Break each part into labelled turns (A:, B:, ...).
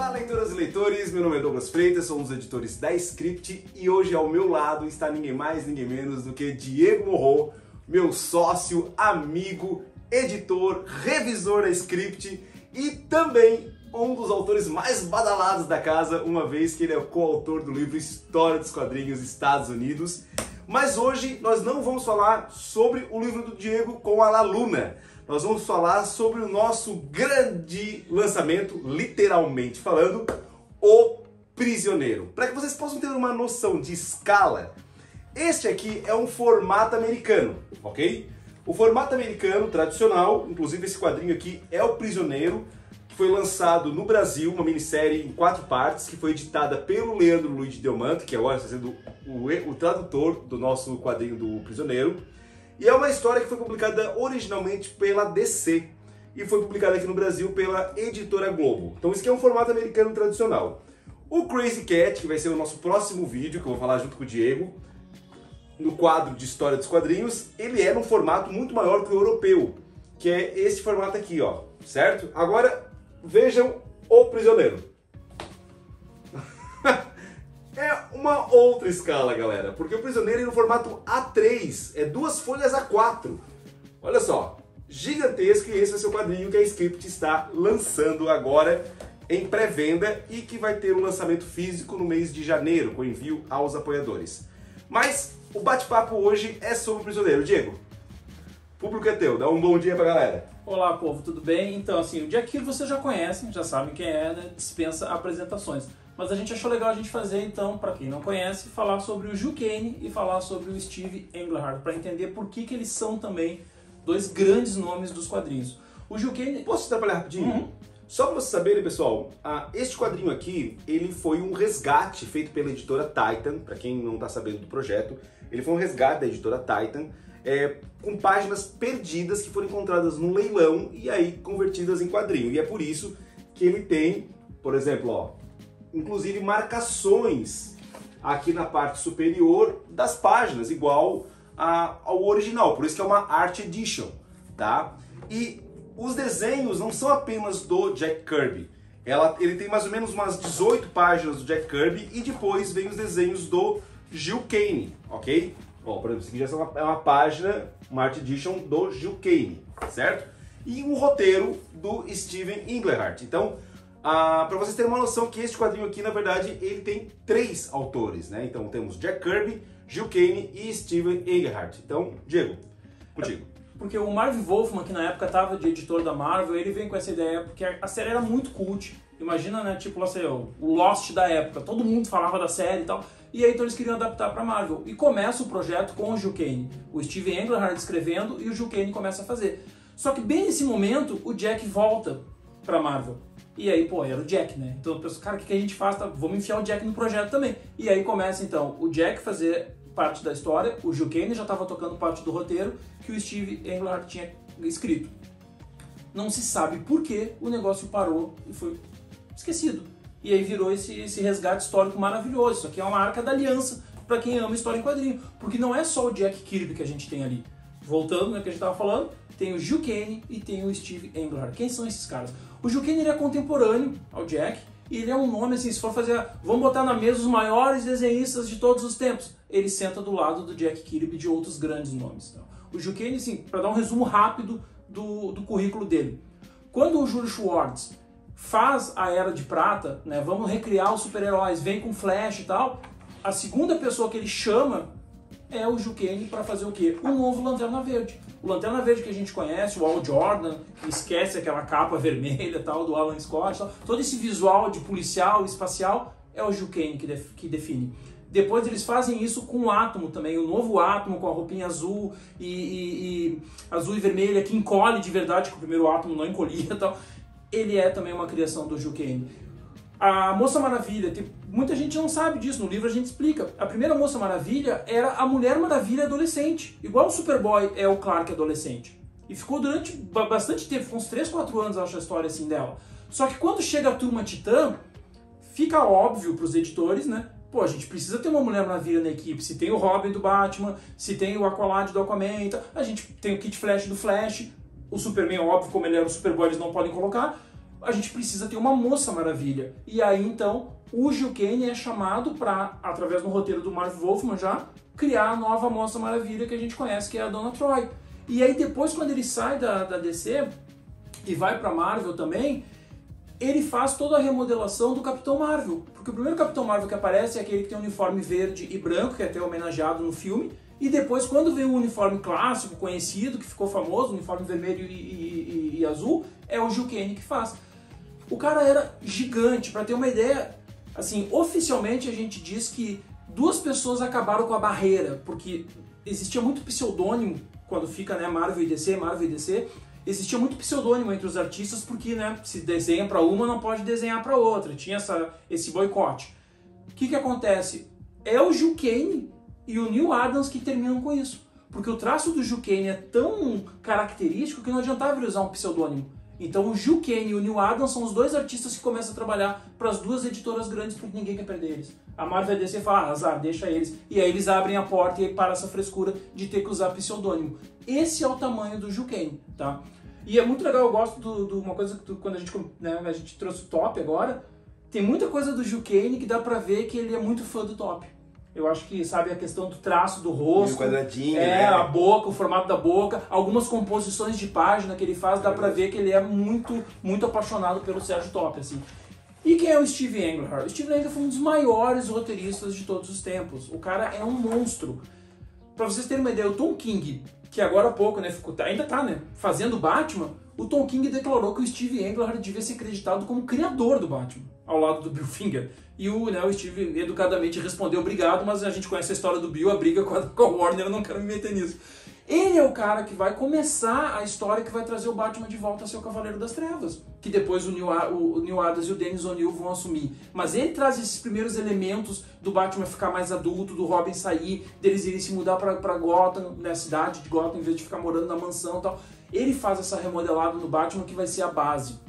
A: Olá, leitoras e leitores, meu nome é Douglas Freitas, sou um dos editores da Script e hoje ao meu lado está ninguém mais, ninguém menos do que Diego Morro, meu sócio, amigo, editor, revisor da Script e também um dos autores mais badalados da casa, uma vez que ele é o coautor do livro História dos Quadrinhos Estados Unidos. Mas hoje nós não vamos falar sobre o livro do Diego com a La Luna. Nós vamos falar sobre o nosso grande lançamento, literalmente falando, O Prisioneiro. Para que vocês possam ter uma noção de escala, este aqui é um formato americano, ok? O formato americano tradicional, inclusive esse quadrinho aqui é O Prisioneiro, que foi lançado no Brasil, uma minissérie em 4 partes, que foi editada pelo Leandro Luiz de Delmanto, que agora está sendo o tradutor do nosso quadrinho do Prisioneiro. E é uma história que foi publicada originalmente pela DC e foi publicada aqui no Brasil pela Editora Globo. Então isso aqui é um formato americano tradicional. O Crazy Cat, que vai ser o nosso próximo vídeo, que eu vou falar junto com o Diego, no quadro de História dos Quadrinhos, ele é num formato muito maior que o europeu, que é esse formato aqui, ó, certo? Agora, vejam O Prisioneiro. É uma outra escala, galera, porque o Prisioneiro é no formato A3, é 2 folhas A4. Olha só, gigantesco, e esse vai ser o quadrinho que a Script está lançando agora em pré-venda e que vai ter um lançamento físico no mês de janeiro, com envio aos apoiadores. Mas o bate-papo hoje é sobre o Prisioneiro. Diego, o público é teu, dá um bom dia pra galera.
B: Olá, povo, tudo bem? Então, assim, o Jack Kirby vocês já conhecem, já sabem quem é, né? Dispensa apresentações. Mas a gente achou legal a gente fazer, então, para quem não conhece, falar sobre o Gil Kane e falar sobre o Steve Englehart, para entender por que eles são também dois grandes nomes dos quadrinhos. O Gil Kane...
A: Posso te atrapalhar rapidinho? Só para vocês saberem, pessoal, este quadrinho aqui, ele foi um resgate feito pela editora Titan, para quem não está sabendo do projeto, ele foi um resgate da editora Titan, com páginas perdidas que foram encontradas num leilão e aí convertidas em quadrinho. E é por isso que ele tem, por exemplo, ó, inclusive marcações aqui na parte superior das páginas, igual ao original, por isso que é uma Art Edition, tá? E os desenhos não são apenas do Jack Kirby, ele tem mais ou menos umas 18 páginas do Jack Kirby e depois vem os desenhos do Gil Kane, ok? Ó, por exemplo, isso aqui já é uma página, uma Art Edition do Gil Kane, certo? E um roteiro do Steven Englehart. Então, para vocês terem uma noção que este quadrinho aqui, na verdade, ele tem 3 autores, né? Então temos Jack Kirby, Gil Kane e Steven Englehart. Então, Diego, contigo.
B: Porque o Marv Wolfman, que na época estava de editor da Marvel, ele veio com essa ideia, porque a série era muito cult. Imagina, né, tipo, lá sei eu, o Lost da época, todo mundo falava da série e tal. E aí então eles queriam adaptar para Marvel. E começa o projeto com o Gil Kane. O Steven Englehart escrevendo e o Gil Kane começa a fazer. Só que bem nesse momento, o Jack volta para Marvel. E aí, pô, era o Jack, né? Então eu penso, cara, o que a gente faz? Tá, vamos enfiar o Jack no projeto também. E aí começa, então, o Jack fazer parte da história, o Gil Kane já estava tocando parte do roteiro que o Steve Englehart tinha escrito. Não se sabe por que o negócio parou e foi esquecido. E aí virou esse resgate histórico maravilhoso. Isso aqui é uma arca da aliança para quem ama história em quadrinho. Porque não é só o Jack Kirby que a gente tem ali. Voltando, né, que a gente estava falando, tem o Gil Kane e tem o Steve Englehart. Quem são esses caras? O Gil Kane ele é contemporâneo ao Jack e ele é um nome assim, se for fazer, vamos botar na mesa os maiores desenhistas de todos os tempos. Ele senta do lado do Jack Kirby e de outros grandes nomes. Então, o Gil Kane, assim, para dar um resumo rápido do currículo dele. Quando o Júlio Schwartz faz a Era de Prata, né, vamos recriar os super-heróis, vem com Flash e tal, a segunda pessoa que ele chama é o Gil Kane para fazer o quê? O novo Lanterna Verde. O Lanterna Verde que a gente conhece, o Al Jordan, que esquece aquela capa vermelha tal, do Alan Scott, tal. Todo esse visual de policial, espacial, é o Gil Kane que define. Depois eles fazem isso com o Átomo também, o novo Átomo com a roupinha azul azul e vermelha, que encolhe de verdade, que o primeiro Átomo não encolhia tal. Ele é também uma criação do Gil Kane. A Moça Maravilha, muita gente não sabe disso, no livro a gente explica. A primeira Moça Maravilha era a Mulher Maravilha adolescente, igual o Superboy é o Clark adolescente. E ficou durante bastante tempo, uns 3, 4 anos, eu acho a história assim dela. Só que quando chega a Turma Titã, fica óbvio para os editores, né? Pô, a gente precisa ter uma Mulher Maravilha na equipe. Se tem o Robin do Batman, se tem o Aqualad do Aquaman, a gente tem o Kid Flash do Flash, o Superman, óbvio, como ele era o Superboy, eles não podem colocar. a gente precisa ter uma Moça Maravilha. E aí então o Gil Kane é chamado para, através do roteiro do Marv Wolfman já, criar a nova Moça Maravilha que a gente conhece, que é a Donna Troy. E aí depois, quando ele sai da DC e vai para Marvel também, ele faz toda a remodelação do Capitão Marvel. Porque o primeiro Capitão Marvel que aparece é aquele que tem um uniforme verde e branco, que é até homenageado no filme. E depois, quando vem o uniforme clássico, conhecido, que ficou famoso, o uniforme vermelho e azul, é o Gil Kane que faz. O cara era gigante. Para ter uma ideia, assim, oficialmente a gente diz que 2 pessoas acabaram com a barreira, porque existia muito pseudônimo quando fica, né, Marvel e DC, existia muito pseudônimo entre os artistas, porque, né, se desenha para uma, não pode desenhar para outra, tinha esse boicote. O que acontece? É o Gil Kane e o Neal Adams que terminam com isso, porque o traço do Gil Kane é tão característico que não adiantava ele usar um pseudônimo. Então o Gil Kane e o Neal Adams são os 2 artistas que começam a trabalhar para as 2 editoras grandes, porque ninguém quer perder eles. A Marvel e a DC fala, azar, deixa eles. E aí eles abrem a porta e aí para essa frescura de ter que usar pseudônimo. Esse é o tamanho do Gil Kane, tá? E é muito legal, eu gosto de uma coisa que quando a gente trouxe o Top agora, tem muita coisa do Gil Kane que dá pra ver que ele é muito fã do Top. Eu acho que, sabe, a questão do traço do rosto,
A: quadradinho, né?
B: A boca, o formato da boca, algumas composições de página que ele faz, dá pra ver que ele é muito, muito apaixonado pelo Sérgio Top, assim. E quem é o Steve Englehart? O Steve Englehart foi um dos maiores roteiristas de todos os tempos. O cara é um monstro. Pra vocês terem uma ideia, o Tom King, que agora há pouco, né, ainda tá, né, fazendo Batman, o Tom King declarou que o Steve Englehart devia ser acreditado como criador do Batman, ao lado do Bill Finger. E o Steve educadamente respondeu obrigado, mas a gente conhece a história do Bill, a briga com a Warner, eu não quero me meter nisso. Ele é o cara que vai começar a história que vai trazer o Batman de volta a ser o Cavaleiro das Trevas, que depois o Neal Adams e o Dennis O'Neil vão assumir. Mas ele traz esses primeiros elementos do Batman ficar mais adulto, do Robin sair, deles irem se mudar pra Gotham, na cidade de Gotham, em vez de ficar morando na mansão e tal. Ele faz essa remodelada no Batman que vai ser a base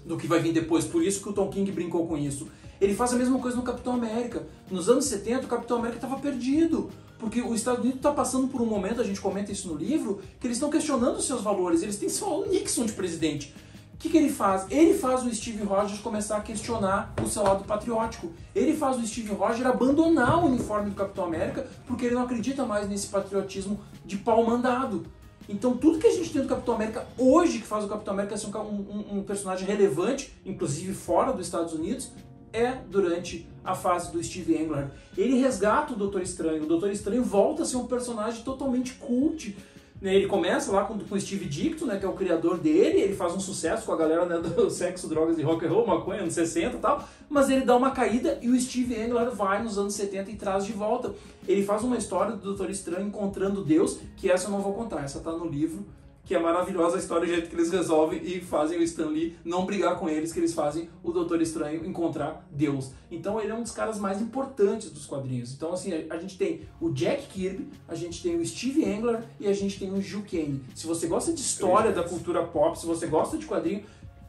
B: do que vai vir depois, por isso que o Tom King brincou com isso. Ele faz a mesma coisa no Capitão América. Nos anos 70, o Capitão América estava perdido. Porque os Estados Unidos está passando por um momento, a gente comenta isso no livro, que eles estão questionando os seus valores. Eles têm só o Nixon de presidente. O que ele faz? Ele faz o Steve Rogers começar a questionar o seu lado patriótico. Ele faz o Steve Rogers abandonar o uniforme do Capitão América porque ele não acredita mais nesse patriotismo de pau mandado. Então tudo que a gente tem do Capitão América hoje, que faz o Capitão América ser um personagem relevante, inclusive fora dos Estados Unidos, é durante a fase do Steve Englehart. Ele resgata o Doutor Estranho. O Doutor Estranho volta a ser um personagem totalmente cult. Ele começa lá com o Steve Ditko, né, que é o criador dele, ele faz um sucesso com a galera, né, do sexo, drogas e rock and roll, maconha, anos 60 e tal, mas ele dá uma caída e o Steve Englehart vai nos anos 70 e traz de volta. Ele faz uma história do Doutor Estranho encontrando Deus, que essa eu não vou contar, essa tá no livro, que é maravilhosa a história, o jeito que eles resolvem e fazem o Stan Lee não brigar com eles, que eles fazem o Doutor Estranho encontrar Deus. Então ele é um dos caras mais importantes dos quadrinhos. Então assim, a gente tem o Jack Kirby, a gente tem o Steve Englehart e a gente tem o Gil Kane. Se você gosta de história da cultura pop, se você gosta de quadrinho,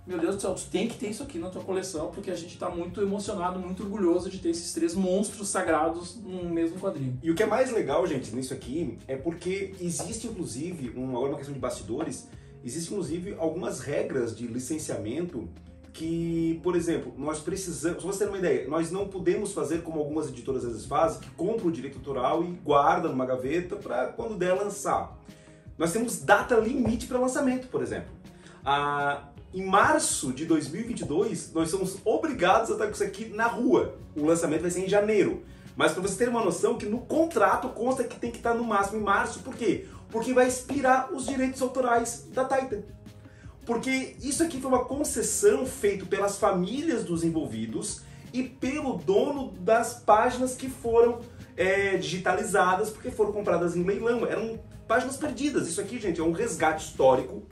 B: meu Deus do céu, tu tem que ter isso aqui na tua coleção, porque a gente está muito emocionado, muito orgulhoso de ter esses 3 monstros sagrados num mesmo quadrinho.
A: E o que é mais legal, gente, nisso aqui, é porque existe, inclusive, agora uma questão de bastidores, existe, inclusive, algumas regras de licenciamento que, por exemplo, nós precisamos, só você ter uma ideia, nós não podemos fazer como algumas editoras às vezes fazem, que compram o direito autoral e guardam numa gaveta para quando der lançar. Nós temos data limite para lançamento, por exemplo. Em março de 2022, nós somos obrigados a estar com isso aqui na rua. O lançamento vai ser em janeiro. Mas para você ter uma noção que no contrato consta que tem que estar no máximo em março. Por quê? Porque vai expirar os direitos autorais da Titan. Porque isso aqui foi uma concessão feita pelas famílias dos envolvidos e pelo dono das páginas que foram digitalizadas porque foram compradas em leilão. Eram páginas perdidas. Isso aqui, gente, é um resgate histórico.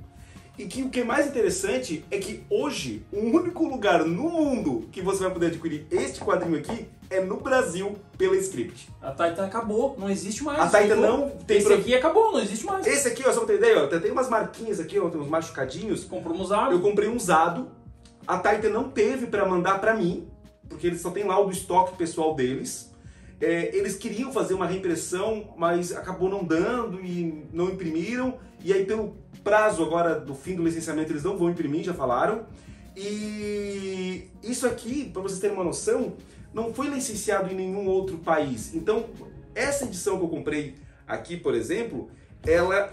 A: E que o que é mais interessante é que hoje, o único lugar no mundo que você vai poder adquirir este quadrinho aqui é no Brasil, pela Script.
B: A Titan acabou, não existe mais.
A: A Titan não tem...
B: Esse aqui acabou, não existe mais.
A: Esse aqui, ó, só pra ter ideia, ó, tem umas marquinhas aqui, ó, tem uns machucadinhos.
B: Comprou um usado?
A: Eu comprei um usado. A Titan não teve pra mandar pra mim, porque eles só tem lá o do estoque pessoal deles. Eles queriam fazer uma reimpressão, mas acabou não dando e não imprimiram. E aí, pelo prazo agora do fim do licenciamento, eles não vão imprimir, já falaram. E isso aqui, para vocês terem uma noção, não foi licenciado em nenhum outro país. Então, essa edição que eu comprei aqui, por exemplo, ela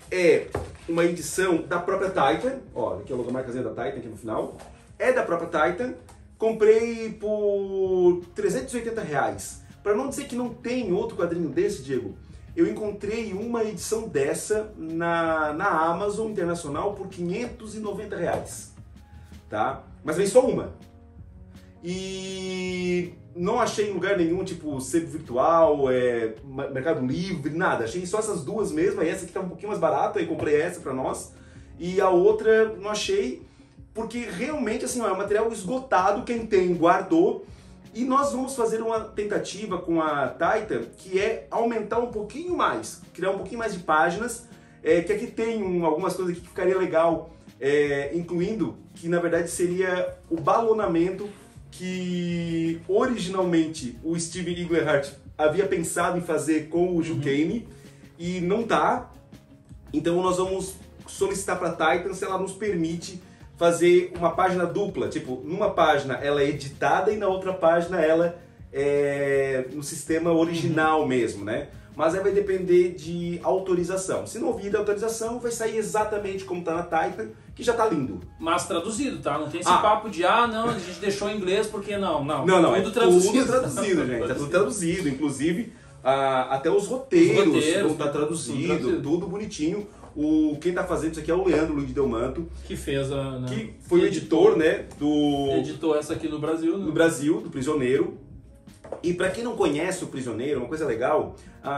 A: é uma edição da própria Titan. Ó, aqui é a logomarcazinha da Titan aqui no final. É da própria Titan. Comprei por R$380. Para não dizer que não tem outro quadrinho desse, Diego, eu encontrei uma edição dessa na Amazon Internacional por R$590. Tá? Mas vem só uma. E não achei em lugar nenhum, tipo, sebo virtual, Mercado Livre, nada. Achei só essas duas mesmo. Essa aqui tá um pouquinho mais barata, e comprei essa pra nós. E a outra não achei, porque realmente, assim, ó, é um material esgotado. Quem tem, guardou. E nós vamos fazer uma tentativa com a Titan, que é aumentar um pouquinho mais, criar um pouquinho mais de páginas, que aqui tem algumas coisas aqui que ficaria legal, incluindo que na verdade seria o balonamento que originalmente o Steve Englehart havia pensado em fazer com o Gil Kane e não tá. Então nós vamos solicitar para a Titan se ela nos permite fazer uma página dupla, tipo, numa página ela é editada e na outra página ela é no sistema original mesmo, né? Mas aí vai depender de autorização. Se não vir autorização, vai sair exatamente como tá na Titan, que já tá lindo.
B: Mas traduzido, tá? Não tem esse papo de, não, a gente deixou em inglês porque não.
A: Não,
B: tudo traduzido.
A: Tudo traduzido, gente. Tá tudo traduzido, inclusive até os roteiros vão estar traduzidos, tudo bonitinho. Quem tá fazendo isso aqui é o Leandro Luiz Delmanto,
B: que fez
A: que foi o editor, né,
B: editou essa aqui no Brasil, né?
A: No Brasil, do Prisioneiro. E para quem não conhece o Prisioneiro, uma coisa legal,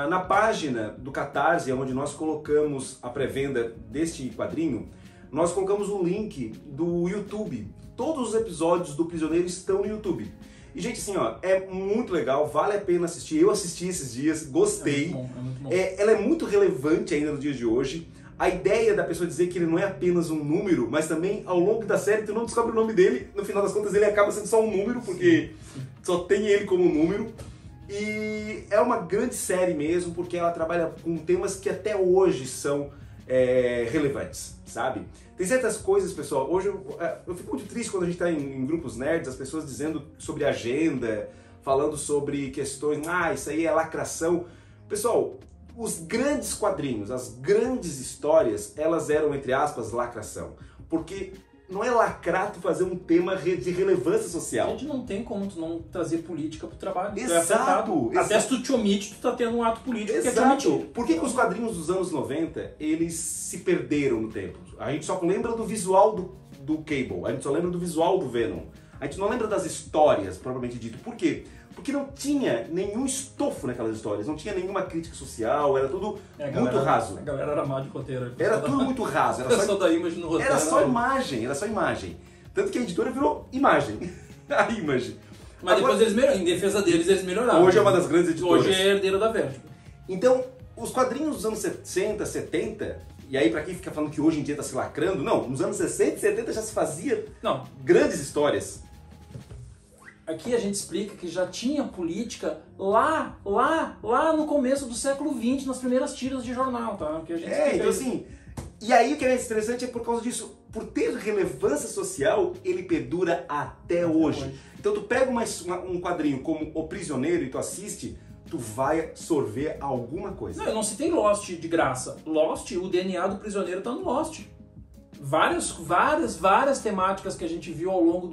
A: na página do Catarse, onde nós colocamos a pré-venda deste quadrinho, nós colocamos um link do YouTube. Todos os episódios do Prisioneiro estão no YouTube. E, gente, assim, ó, é muito legal, vale a pena assistir. Eu assisti esses dias, gostei.
B: É muito bom.
A: Ela é muito relevante ainda no dia de hoje. A ideia da pessoa dizer que ele não é apenas um número, mas também ao longo da série tu não descobre o nome dele. No final das contas ele acaba sendo só um número, porque só tem ele como número. E é uma grande série mesmo, porque ela trabalha com temas que até hoje são relevantes, sabe? Tem certas coisas, pessoal, hoje eu fico muito triste quando a gente está em grupos nerds, as pessoas dizendo sobre agenda, falando sobre questões, isso aí é lacração. Pessoal, os grandes quadrinhos, as grandes histórias, elas eram, entre aspas, lacração. Porque não é lacrar tu fazer um tema de relevância social.
B: A gente não tem como tu não trazer política pro trabalho.
A: Exato.
B: Até se tu te omite, tu tá tendo um ato político.
A: Exato. Por que os quadrinhos dos anos 90, eles se perderam no tempo? A gente só lembra do visual do Cable, a gente só lembra do visual do Venom. A gente não lembra das histórias, propriamente dito. Por quê? Porque não tinha nenhum estofo naquelas histórias, não tinha nenhuma crítica social, era tudo muito raso.
B: A galera era má de roteiro.
A: Era tudo muito raso.
B: Era só da imagem no roteiro.
A: Era só imagem. Tanto que a editora virou imagem. A Image.
B: Mas agora, depois em defesa deles, eles melhoraram.
A: Hoje é uma das grandes editoras.
B: Hoje é herdeira da Vertigo.
A: Então, os quadrinhos dos anos 60, 70, e aí pra quem fica falando que hoje em dia tá se lacrando, não, nos anos 60 e 70 já se fazia grandes histórias.
B: Aqui a gente explica que já tinha política lá no começo do século XX, nas primeiras tiras de jornal, tá? Que a gente
A: então assim, e aí o que é interessante é por causa disso, por ter relevância social, ele perdura até hoje. Então tu pega um quadrinho como O Prisioneiro e tu assiste, tu vai absorver alguma coisa.
B: Não, eu não citei Lost de graça. Lost, o DNA do Prisioneiro tá no Lost. Várias temáticas que a gente viu ao longo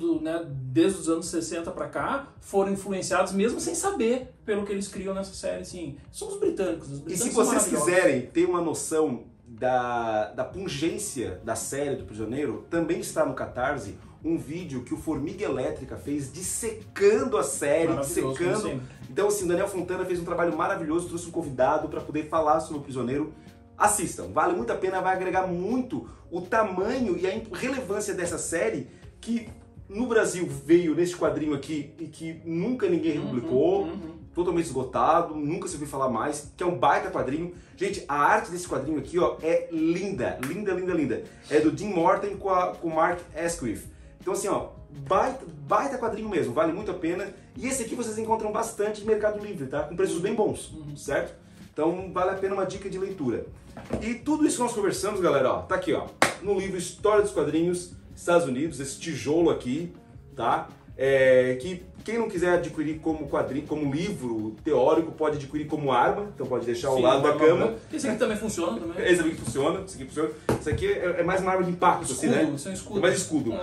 B: desde os anos 60 pra cá foram influenciadas mesmo sem saber pelo que eles criam nessa série, assim. São os britânicos. Os britânicos
A: e se vocês quiserem ter uma noção da pungência da série do Prisioneiro, também está no Catarse um vídeo que o Formiga Elétrica fez dissecando a série, dissecando. Então assim, o Daniel Fontana fez um trabalho maravilhoso, trouxe um convidado para poder falar sobre o Prisioneiro. Assistam, vale muito a pena, vai agregar muito o tamanho e a relevância dessa série que no Brasil veio nesse quadrinho aqui e que nunca ninguém republicou, totalmente esgotado, nunca se ouviu falar mais, que é um baita quadrinho. Gente, a arte desse quadrinho aqui ó, é linda, linda, linda, linda. É do Jim Morton com o Mark Asquith. Então assim, ó, baita quadrinho mesmo, vale muito a pena. E esse aqui vocês encontram bastante no Mercado Livre, tá? Com preços bem bons, certo? Então vale a pena uma dica de leitura. E tudo isso que nós conversamos, galera, ó, tá aqui, ó, no livro História dos Quadrinhos, Estados Unidos, esse tijolo aqui, tá? Que quem não quiser adquirir como quadrinho, como livro teórico, pode adquirir como arma, então pode deixar ao lado da cama.
B: Esse aqui também funciona também.
A: Esse aqui funciona, esse aqui funciona. Isso aqui é mais uma arma de impacto,
B: Escudo,
A: assim, né?
B: isso é um escudo.
A: É mais escudo.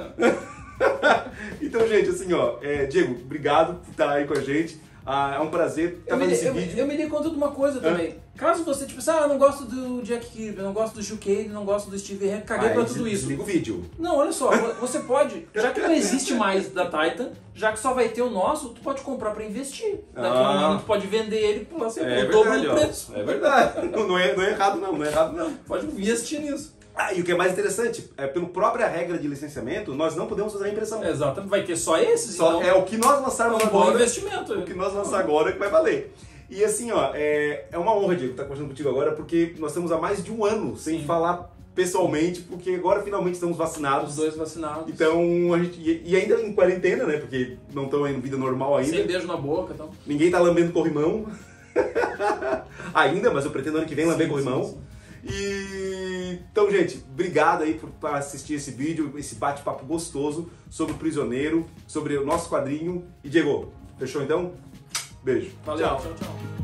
A: Então, gente, assim, ó, Diego, obrigado por estar aí com a gente. É um prazer estar fazendo esse vídeo.
B: Eu me dei conta de uma coisa também. Caso você, tipo, eu não gosto do Jack Kirby, eu não gosto do Gil Kane, não gosto do Steve Hancock, caguei pra tudo isso.
A: Desliga o vídeo.
B: Não, olha só, você pode, já que não existe mais da Titan, já que só vai ter o nosso, tu pode comprar pra investir. Daqui a um ano tu pode vender ele por o dobro do preço.
A: É verdade. Não é errado não, não é errado não.
B: Pode investir nisso.
A: E o que é mais interessante, pela própria regra de licenciamento, nós não podemos usar a impressão.
B: Exatamente, vai ter só esses, então.
A: É o que nós lançarmos
B: um
A: agora.
B: bom investimento.
A: O que nós lançarmos agora é que vai valer. E assim, ó, é uma honra, Diego, estar conversando contigo agora, porque nós estamos há mais de um ano sem falar pessoalmente, porque agora finalmente estamos vacinados.
B: Os dois vacinados.
A: Então, a gente. E ainda em quarentena, né? Porque não estão em vida normal ainda.
B: Sem beijo na boca, então.
A: Ninguém tá lambendo corrimão. Ainda, mas eu pretendo ano que vem lamber corrimão. Sim. Então, gente, obrigado aí por assistir esse vídeo, esse bate-papo gostoso sobre o Prisioneiro, sobre o nosso quadrinho. E Diego, fechou então? Beijo.
B: Valeu, tchau, tchau.